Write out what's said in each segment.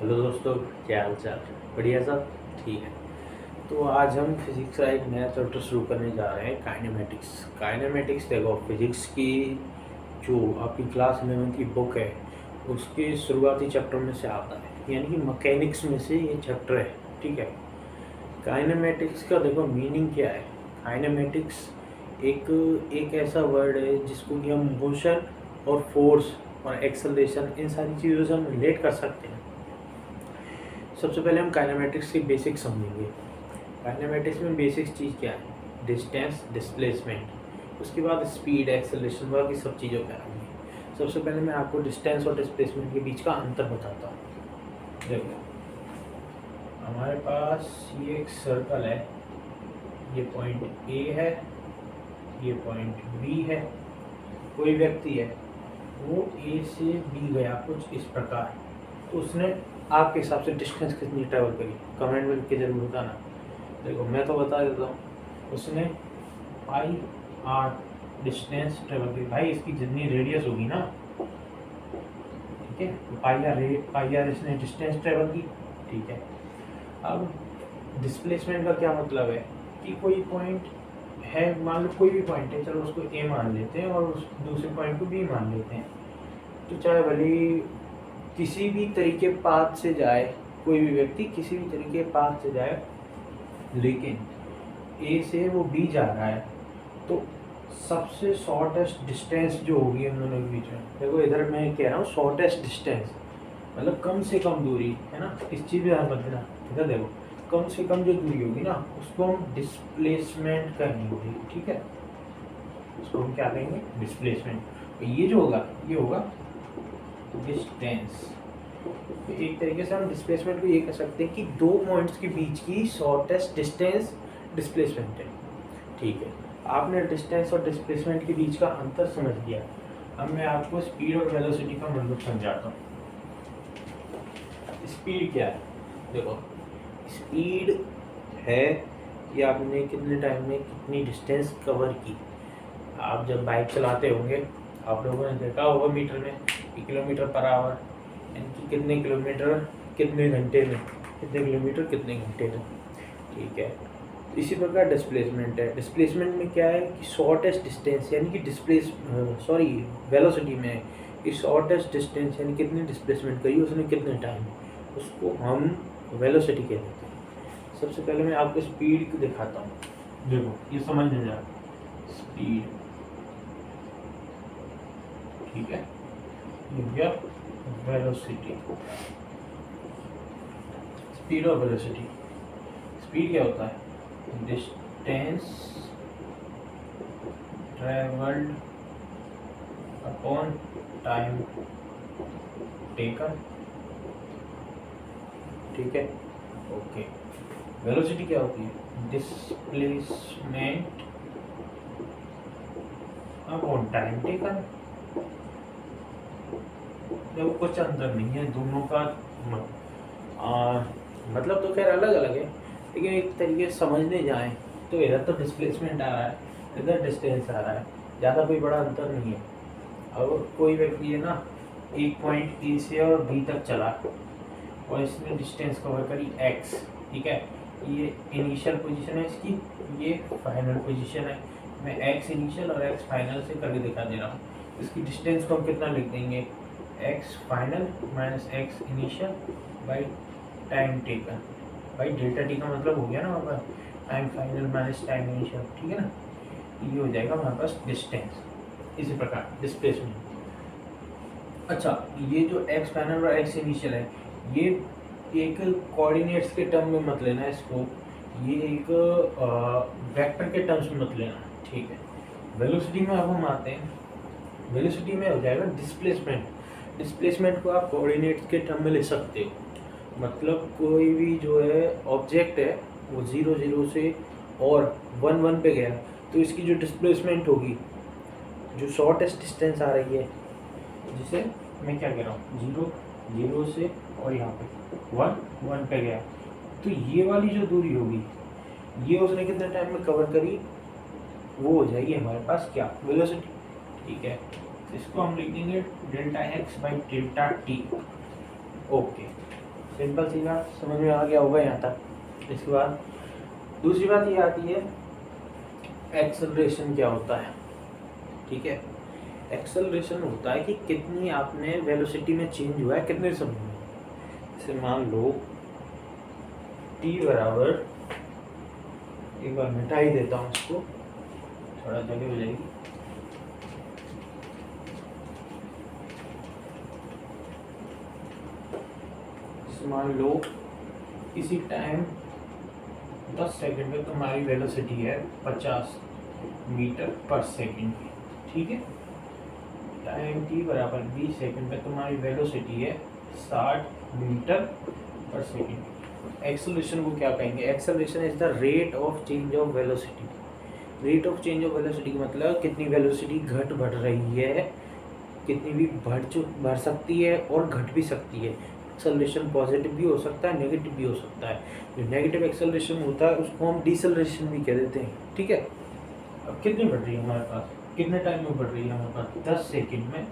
Hello दोस्तों, क्या हाल चाल। बढ़िया सब ठीक है। तो आज हम फिजिक्स का एक नया चैप्टर शुरू करने जा रहे हैं, काइनेमेटिक्स देखो, फिजिक्स की जो आपकी क्लास 11 की बुक है उसके शुरुआती चैप्टर में से आता है, यानी कि मैकेनिक्स में से ये चैप्टर है। ठीक है। काइनेमेटिक्स का देखो मीनिंग क्या है। काइनेमेटिक्स एक एक ऐसा वर्ड है जिसको कि हम मोशन और फोर्स और एक्सेलरेशन इन सारी चीज़ों से हम रिलेट कर सकते हैं। सबसे पहले हम काइनेमेटिक्स की बेसिक्स समझेंगे। काइनेमेटिक्स में बेसिक चीज़ क्या है? डिस्टेंस, डिस्प्लेसमेंट, उसके बाद स्पीड, एक्सेलरेशन, बाकी सब चीज़ों पे आएंगे। सबसे पहले मैं आपको डिस्टेंस और डिस्प्लेसमेंट के बीच का अंतर बताता हूँ। देखो, हमारे पास ये एक सर्कल है, ये पॉइंट ए है, ये पॉइंट बी है। कोई व्यक्ति है, वो ए से बी गया कुछ इस प्रकार, तो उसने आपके हिसाब से डिस्टेंस कितनी ट्रैवल करी? कमेंट में लिख के जरूर बताना। देखो, मैं तो बता देता हूँ, उसने पाई आर डिस्टेंस ट्रेवल की। भाई इसकी जितनी रेडियस होगी ना, ठीक है, तो पाई आर इसने डिस्टेंस ट्रेवल की। ठीक है। अब डिस्प्लेसमेंट का क्या मतलब है कि कोई पॉइंट है, मान लो कोई भी पॉइंट है, चलो उसको ए मान लेते हैं और उस दूसरे पॉइंट को बी मान लेते हैं। तो चाहे भले किसी भी तरीके पाथ से जाए, कोई भी व्यक्ति किसी भी तरीके पाथ से जाए, लेकिन ए से वो बी जा रहा है, तो सबसे शॉर्टेस्ट डिस्टेंस जो होगी हम दोनों के बीच में, देखो इधर मैं कह रहा हूँ शॉर्टेस्ट डिस्टेंस मतलब कम से कम दूरी है ना, इस चीज़ में ध्यान मत देना। इधर देखो, कम से कम जो दूरी होगी ना उसको हम डिस्प्लेसमेंट कहेंगे। ठीक है, उसको हम क्या कहेंगे? डिस्प्लेसमेंट। तो ये जो होगा ये होगा डिस्टेंस। तो एक तरीके से हम डिस्प्लेसमेंट को ये कह सकते हैं कि दो पॉइंट्स के बीच की शॉर्टेस्ट डिस्टेंस डिस्प्लेसमेंट है। ठीक है, आपने डिस्टेंस और डिस्प्लेसमेंट के बीच का अंतर समझ लिया। अब मैं आपको स्पीड और वेलोसिटी का मतलब समझाता हूँ। स्पीड क्या है? देखो, स्पीड है कि आपने कितने टाइम में कितनी डिस्टेंस कवर की। आप जब बाइक चलाते होंगे, आप लोगों ने देखा होगा मीटर में कि किलोमीटर पर आवर, यानी कि कितने किलोमीटर कितने घंटे में, कितने किलोमीटर कितने घंटे में। ठीक है, इसी प्रकार डिस्प्लेसमेंट है। डिस्प्लेसमेंट में क्या है कि शॉर्टेस्ट डिस्टेंस, यानी कि वेलोसिटी में कि शॉर्टेस्ट डिस्टेंस यानी कितनी डिस्प्लेसमेंट करी उसने कितने टाइम, उसको हम वेलोसिटी कहते हैं। सबसे पहले मैं आपको स्पीड को दिखाता हूँ। देखो, ये समझ में जा स्पीड, ठीक है, ये वेलोसिटी। स्पीड और वेलोसिटी, स्पीड क्या होता है? Distance travelled upon time taken. ठीक है, ओके। वेलोसिटी क्या होती है? Displacement upon time taken. देखो, कुछ अंतर नहीं है दोनों का, मतलब तो खैर अलग अलग है, लेकिन एक तरीके से समझने जाएं तो इधर तो डिस्प्लेसमेंट आ रहा है, इधर डिस्टेंस आ रहा है, ज़्यादा कोई बड़ा अंतर नहीं है। अब कोई व्यक्ति है ना, एक पॉइंट ए से और बी तक चला और इसने डिस्टेंस कवर करी x। ठीक है, ये इनिशियल पोजीशन है इसकी, ये फाइनल पोजीशन है। मैं x इनिशियल और x फाइनल से करके दिखा दे रहा हूँ। इसकी डिस्टेंस को हम कितना लिख देंगे? x final minus x initial by time taken by delta T का मतलब हो गया ना हमारे पास, time final minus time initial. ठीक है ना, ये हो जाएगा हमारे पास डिस्टेंस। इसी प्रकार डिस्प्लेसमेंट। अच्छा, ये जो x फाइनल और x इनिशियल है, ये एक कोऑर्डिनेट्स के टर्म में मत लेना इसको, ये एक वेक्टर के टर्म्स में मत लेना। ठीक है, वेलोसिटी में अब हम आते हैं। वेलोसिटी में हो जाएगा डिस्प्लेसमेंट। डिस्प्लेसमेंट को आप कोऑर्डिनेट्स के टर्म में ले सकते हो, मतलब कोई भी जो है ऑब्जेक्ट है वो 0 0 से और 1 1 पे गया, तो इसकी जो डिस्प्लेसमेंट होगी, जो शॉर्टेस्ट डिस्टेंस आ रही है, जिसे मैं क्या कह रहा हूँ, 0 0 से और यहाँ पे 1 1 पे गया, तो ये वाली जो दूरी होगी ये उसने कितने टाइम में कवर करी, वो हो जाएगी हमारे पास क्या? वेलोसिटी। ठीक है, इसको हम लिख देंगे delta x by delta T. Okay, simple सी बात समझ में आ गया होगा यहाँ तक। इसके बाद दूसरी बात ये आती है एक्सेलरेशन क्या होता है। ठीक है, एक्सेलरेशन होता है कि कितनी आपने वेलोसिटी में चेंज हुआ है कितने समय में। जैसे मान लो t बराबर, एक बार मिटा ही देता हूँ इसको, थोड़ा जगह हो जाएगी। मान लो इसी टाइम 10 सेकंड में तुम्हारी वेलोसिटी है 50 मीटर पर सेकंड की। ठीक है, टाइम t बराबर 20 सेकंड में तुम्हारी वेलोसिटी है 60 मीटर पर सेकंड। एक्सेलरेशन को क्या कहेंगे? Acceleration is the rate of change of velocity. Rate of change of velocity का मतलब कितनी वेलोसिटी घट बढ़ रही है, कितनी भी बढ़ सकती है और घट भी सकती है। एक्सेलरेशन पॉजिटिव भी हो सकता है, नेगेटिव भी हो सकता है। जो नेगेटिव एक्सेलरेशन होता है उसको हम डिसेलरेशन भी कह देते हैं। ठीक है, अब कितनी बढ़ रही है हमारे पास, कितने टाइम में बढ़ रही है हमारे पास? 10 सेकंड में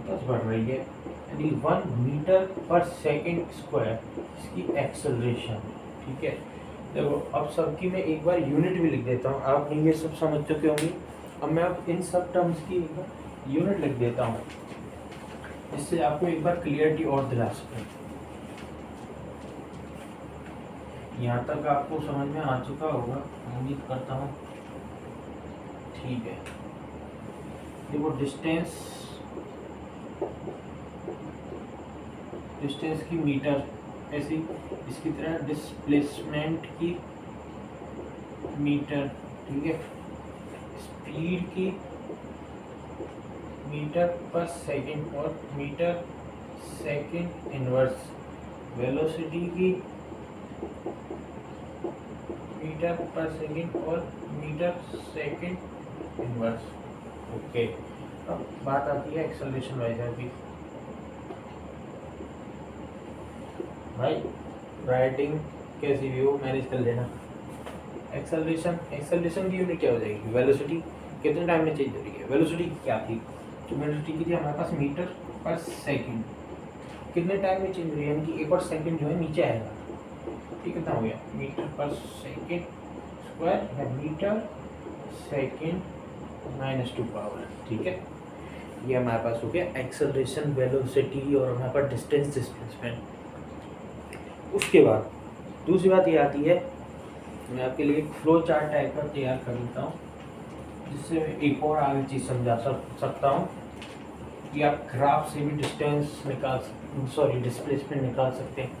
10 बढ़ रही है, यानी 1 मीटर पर सेकंड स्क्वायर इसकी एक्सेलरेशन। ठीक है, देखो अब सबकी मैं एक बार यूनिट भी लिख देता हूँ, आपने ये सब समझ चुके होंगे। अब मैं अब इन सब टर्म्स की एक बार यूनिट लिख देता हूँ, इससे आपको एक बार क्लियरिटी और दिला सकूँ। यहाँ तक आपको समझ में आ चुका होगा, उम्मीद करता हूँ। ठीक है, देखो डिस्टेंस की मीटर, ऐसी इसकी तरह डिस्प्लेसमेंट की मीटर। ठीक है, स्पीड की मीटर पर सेकंड और मीटर सेकंड इनवर्स, वेलोसिटी की मीटर पर सेकंड और मीटर सेकंड इनवर्स। ओके, अब बात आती है एक्सेलरेशन वाइजर की। भाई राइटिंग कैसी भी हो मैनेज कर लेना। एक्सेलरेशन की यूनिट क्या हो जाएगी? वेलोसिटी कितने टाइम में चेंज हो रही है। वेलोसिटी क्या थी? तो वेलोसिटी की थी हमारे पास मीटर पर सेकंड, कितने टाइम में चेंज हो रही है, यानी कि एक और सेकंड जो है नीचे आएगा। ठीक, कितना हो गया? मीटर पर सेकंड स्क्वायर या मीटर सेकंड -2 पावर। ठीक है, ये हमारे पास हो गया एक्सेलरेशन, वेलोसिटी और हमारे पास डिस्टेंस, डिस्प्लेसमेंट। उसके बाद दूसरी बात ये आती है, मैं आपके लिए एक फ्लो चार्ट टाइप का तैयार कर देता हूँ, जिससे मैं एक और आगे चीज़ समझा सकता हूँ कि आप ग्राफ से भी डिस्टेंस डिस्प्लेसमेंट निकाल सकते हैं।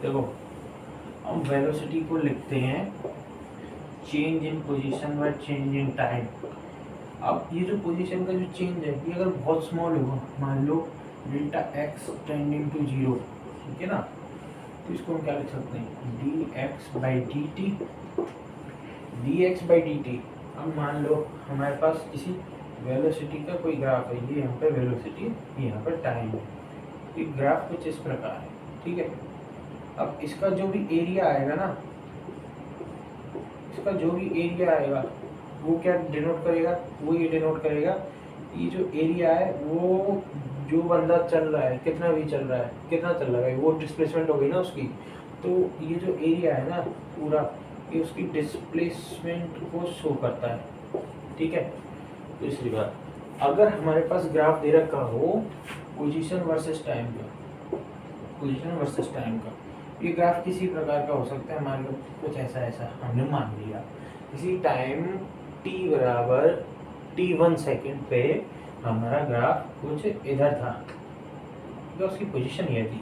देखो हम वेलोसिटी को लिखते हैं चेंज इन पोजीशन व चेंज इन टाइम। अब ये जो पोजीशन का जो चेंज है ये अगर बहुत स्मॉल होगा, मान लो डेल्टा x टेंडिंग टू 0, ठीक है ना, तो इसको हम क्या लिख सकते हैं? dx by dt। अब मान लो हमारे पास किसी वेलोसिटी का कोई ग्राफ है, ये यहाँ पे वेलोसिटी, ये यहाँ पर टाइम है। ये ग्राफ कुछ इस प्रकार है। ठीक है, अब इसका जो भी एरिया आएगा ना, इसका जो भी एरिया आएगा वो क्या डिनोट करेगा? वो ये डिनोट करेगा, ये जो एरिया है वो जो बंदा चल रहा है, कितना भी चल रहा है, कितना चल रहा है, वो डिस्प्लेसमेंट हो गई ना उसकी। तो ये जो एरिया है ना पूरा, ये उसकी डिस्प्लेसमेंट को शो करता है। ठीक है, दूसरी बात, अगर हमारे पास ग्राफ दे रखा हो पोजीशन वर्सेस टाइम का, पोजीशन वर्सेस टाइम का, ये ग्राफ किसी प्रकार का हो सकता है। मान लो कुछ ऐसा हमने मान लिया, इसी टाइम t बराबर t1 सेकेंड पे हमारा ग्राफ कुछ इधर था, तो उसकी पोजीशन ये थी।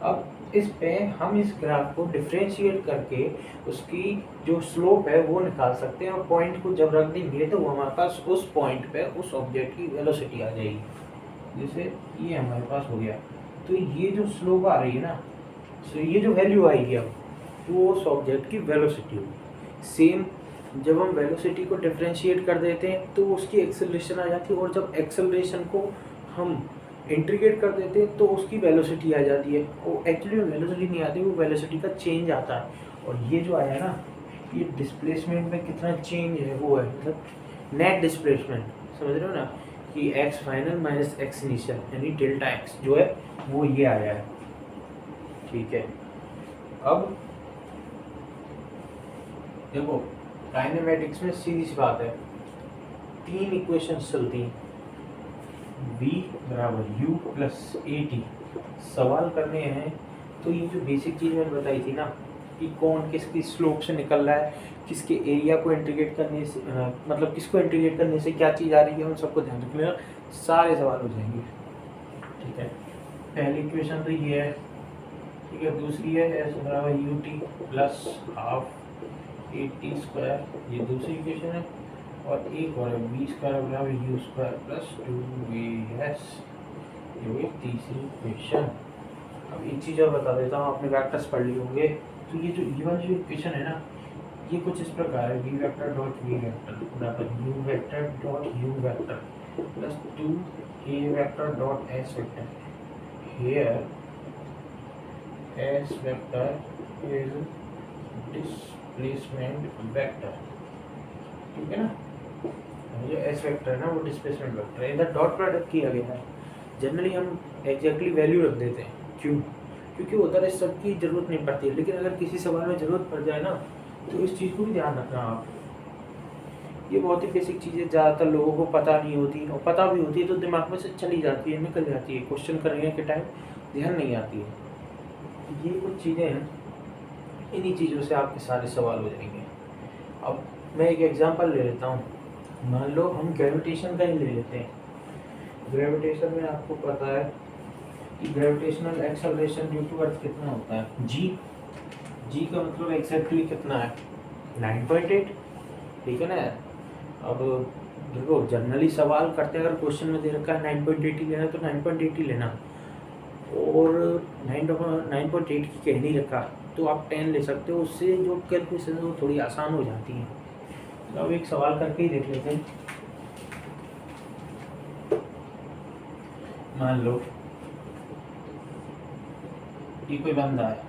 अब इस पे हम इस ग्राफ को डिफरेंशिएट करके उसकी जो स्लोप है वो निकाल सकते हैं, और पॉइंट को जब रख देंगे तो वो हमारे पास उस पॉइंट पे उस ऑब्जेक्ट की वेलोसिटी आ जाएगी। जैसे ये हमारे पास हो गया, तो ये जो स्लोप आ रही है ना, तो ये जो वैल्यू आएगी अब वो उस ऑब्जेक्ट की वेलोसिटी होगी। सेम जब हम वेलोसिटी को डिफरेंशिएट कर देते हैं तो उसकी एक्सेलरेशन आ जाती है, और जब एक्सेलरेशन को हम इंटीग्रेट कर देते हैं तो उसकी वेलोसिटी आ जाती है। वो एक्चुअली वेलोसिटी नहीं आती, वो वेलोसिटी का चेंज आता है। और ये जो आया ना, ये डिस्प्लेसमेंट में कितना चेंज है वो है, मतलब नेट डिस्प्लेसमेंट, समझ रहे हो ना, कि x final minus x initial, यानी डेल्टा एक्स जो है वो ये आया है। ठीक है। अब देखो काइनेमेटिक्स में सीधी सी बात है, 3 इक्वेशंस चलती हैं, v बराबर u प्लस ए टी सवाल करने हैं। तो ये जो बेसिक चीज़ मैंने बताई थी ना कि कौन किसकी स्लोप से निकल रहा है, किसके एरिया को इंटीग्रेट करने से मतलब किसको इंटीग्रेट करने से क्या चीज़ आ रही है, उन सबको ध्यान रखना, सारे सवाल हो जाएंगे। ठीक है, पहली इक्वेशन तो ये है, ठीक है। दूसरी है एस बराबर U T plus half A T square, ये दूसरी इक्वेशन है। और एक और है बी स्क्वायर बराबर यू स्क्वायर प्लस 2as, ये हुई तीसरी इक्वेशन। अब एक चीज़ और बता देता हूँ, आपने वेक्टर्स पढ़ लिए होंगे। तो ये जो वाली जो इक्वेशन है ना, ये कुछ इस प्रकार है, v vector dot v vector बराबर u vector dot u vector plus 2a vector dot s vector. Here s vector is displacement vector, ठीक है ना। जो एस वेक्टर है ना वो डिस्प्लेसमेंट वेक्टर है, इधर डॉट प्रोडक्ट किया गया है। जनरली हम एग्जैक्टली वैल्यू रख देते हैं, क्यों? क्योंकि उधर इस सब की जरूरत नहीं पड़ती है, लेकिन अगर किसी सवाल में ज़रूरत पड़ जाए ना तो इस चीज़ को भी ध्यान रखना आप। ये बहुत ही बेसिक चीज़ें ज़्यादातर लोगों को पता नहीं होती, और पता भी होती है तो दिमाग में से चली जाती है, निकल जाती है, क्वेश्चन करने के टाइम ध्यान नहीं आती है। ये कुछ चीज़ें हैं, इन्हीं चीज़ों से आपके सारे सवाल हो जाएंगे। अब मैं एक एग्जांपल ले लेता हूँ, मान लो हम ग्रेविटेशन का ही ले लेते हैं। ग्रेविटेशन में आपको पता है कि gravitational acceleration due to earth कितना होता है, जी का मतलब एग्जैक्टली कितना है, 9.8, ठीक है ना। अब देखो जनरली सवाल करते हैं, अगर क्वेश्चन में दे रखा है 9.8 ही लेना तो 9.8 ही लेना, और 9.8 की कह नहीं रखा तो आप 10 ले सकते हो। उससे जो कैलकुलेशन है वो थोड़ी आसान हो जाती है। तो अब एक सवाल करके ही देख लेते हैं। मान लो ये कोई बंदा है,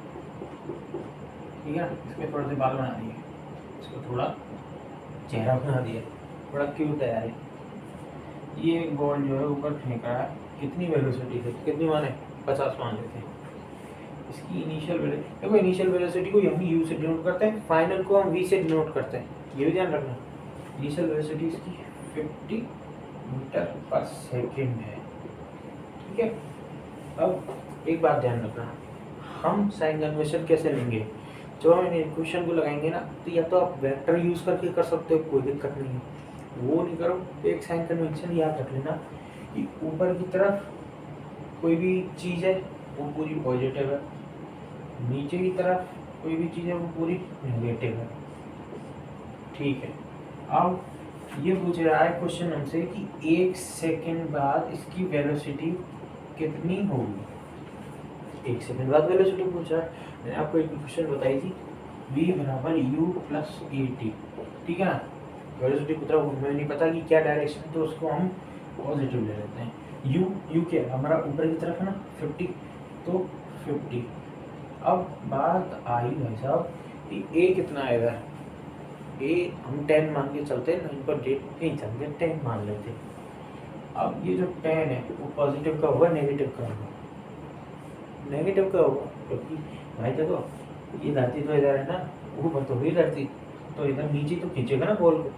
ठीक है, इसके थोड़े से बाल बना दिए, इसको थोड़ा चेहरा बना दिया, थोड़ा क्यूट है यार। ये एक बॉल जो है ऊपर फेंक रहा है, कितनी वेलोसिटी है, कितनी माने 50 मान लेते हैं। इसकी इनिशियल वेलोसिटी, देखो इनिशियल वेलोसिटी को हम यू से डिनोट करते हैं, फाइनल को हम वी से डिनोट करते हैं, ये भी ध्यान रखना। इनिशियल वेलोसिटी इसकी 50 मीटर पर सेकेंड है, ठीक है। अब एक बात ध्यान रखना, हम साइन कन्वेंशन कैसे लेंगे, जब हम इक्वेशन को लगाएंगे ना, तो या तो आप वेक्टर यूज़ करके कर सकते हो, कोई दिक्कत नहीं है, वो नहीं करो तो एक साइन कन्वेंशन याद रख लेना कि ऊपर की तरफ कोई भी चीज़ है वो पूरी पॉजिटिव है, नीचे की तरफ कोई भी चीज़ है वो पूरी नेगेटिव है, ठीक है। अब ये पूछ रहा है क्वेश्चन हमसे कि 1 सेकेंड बाद इसकी वेलोसिटी कितनी होगी। 1 सेकेंड बाद वेलोसिटी पूछ रहा है। मैंने आपको एक क्वेश्चन बताई थी, v बराबर u प्लस ए टी, ठीक है ना। वेलोसिटी पूछ रहा है, हमें नहीं पता कि क्या डायरेक्शन है तो उसको हम पॉजिटिव ले लेते हैं। u क्या हमारा ऊपर की तरफ है ना 50, तो 50। अब बात आई भाई साहब कि a कितना आएगा, a हम 10 मान के चलते हैं, 9.8 नहीं चलते, 10 मान लेते हैं। अब ये जो 10 है वो पॉजिटिव का होगा नेगेटिव का होगा, नेगेटिव का होगा, क्योंकि भाई देखो ये धरती तो इधर है ना, ऊपर तो हुई धरती, तो इधर नीचे तो खींचेगा ना बॉल को।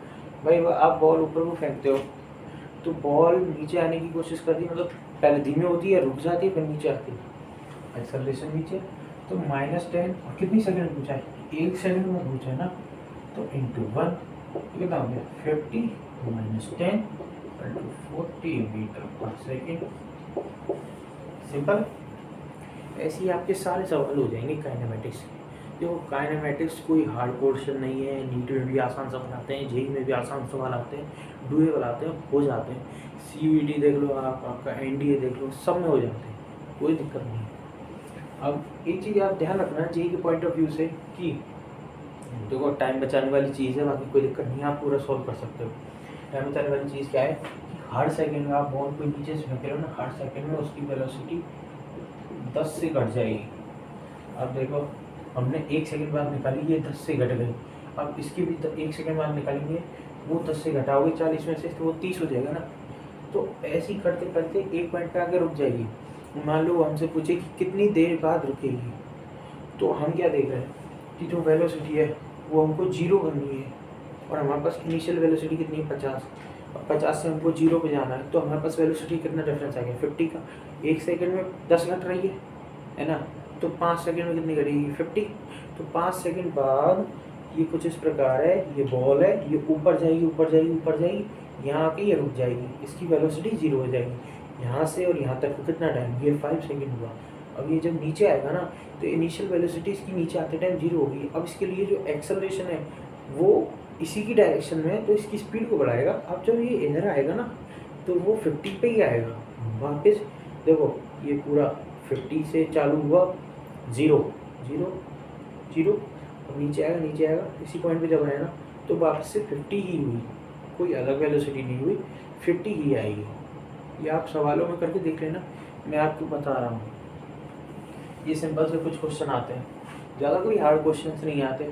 भाई आप बॉल ऊपर को फेंकते हो तो बॉल नीचे आने की कोशिश करती है, मतलब पहले धीमी होती है, रुक जाती है, फिर नीचे आती है, एक्सेलरेशन नीचे। तो -10 और कितनी सेकंड पूछा है, 1 सेकंड में पूछा है ना, तो इंटू 1 कितना हो गया 50 - 10 = 40 मीटर पर सेकेंड। सिंपल। ऐसे ही आपके सारे सवाल हो जाएंगे काइनेमेटिक्स के। देखो काइनेमेटिक्स कोई हार्ड पोर्शन नहीं है, नीट में भी आसान सवाल आते हैं, जेई में भी आसान सवाल आते हैं, डूएबल आते हैं, हो जाते हैं। सीयूईटी देख लो आप, आपका एनडीए देख लो, सब में हो जाते हैं, कोई दिक्कत नहीं है। अब एक चीज़ आप ध्यान रखना जेई के पॉइंट ऑफ व्यू से कि देखो टाइम बचाने वाली चीज़ है, बाकी कोई दिक्कत नहीं है, आप पूरा सॉल्व कर सकते हो। टाइम बचाने वाली चीज़ क्या है कि हर सेकेंड में आप बॉल को नीचे से फेंक रहे हो ना, हर सेकेंड में उसकी वेलोसिटी 10 से घट जाएगी। अब देखो हमने 1 सेकंड बाद निकाली, ये 10 से घट गई, अब इसकी भी 1 सेकंड बाद निकालेंगे, वो 10 से घटाओगे 40 में से तो वो 30 हो जाएगा ना। तो ऐसे ही करते करते एक पॉइंट पे आके रुक जाएगी। मान लो हमसे पूछे कि कितनी देर बाद रुकेगी, तो हम क्या देख रहे हैं कि जो वेलोसिटी है वो हमको 0 करनी है, और हमारे पास इनिशियल वेलोसिटी कितनी है 50, और 50 से हमको 0 पे जाना है। तो हमारे पास वेलोसिटी कितना डिफरेंस आ गया 50 का। 1 सेकंड में 10 घट रही है ना, तो 5 सेकंड में कितनी घटेगी 50। तो 5 सेकंड बाद ये कुछ इस प्रकार है, ये बॉल है, ये ऊपर जाएगी ऊपर जाएगी ऊपर जाएगी, यहाँ आके ये रुक जाएगी, इसकी वेलोसिटी 0 हो जाएगी। यहाँ से और यहाँ तक कितना टाइम, ये 5 सेकंड हुआ। अब ये जब नीचे आएगा ना तो इनिशियल वेलोसिटी इसकी नीचे आते टाइम 0 होगी। अब इसके लिए जो एक्सेलरेशन है वो इसी की डायरेक्शन में है, तो इसकी स्पीड को बढ़ाएगा। अब जब ये इधर आएगा ना तो वो 50 पे ही आएगा वापस। देखो ये पूरा 50 से चालू हुआ, 0 0 0, अब नीचे आएगा इसी पॉइंट पे जब आए ना तो वापस से 50 ही हुई, कोई अलग वेलोसिटी नहीं हुई, 50 ही आएगी। ये आप सवालों में करके देख लेना, मैं आपको बता रहा हूँ। ये सिंपल से कुछ क्वेश्चन आते हैं, ज़्यादा कोई हार्ड क्वेश्चन नहीं आते।